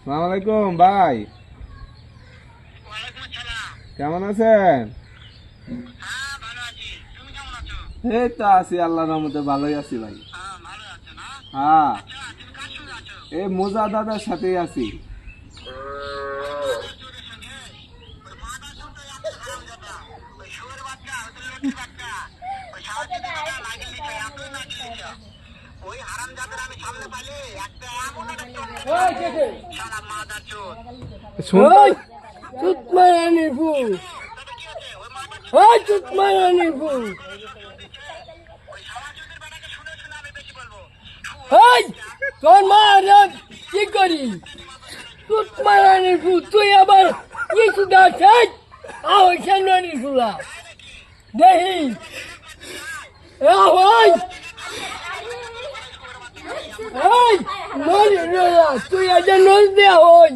সালাম আলাইকুম ভাই, কেমন আছেন? এই তো আছি, আল্লাহর রহমতে ভালোই আছি ভাই। হ্যাঁ, এই মোজা দাদার সাথেই আছি। তোর মা কি করি তুই আবার কিছু দেখ ফুলা দেখি তুই একটা নোজ দেওয়া হই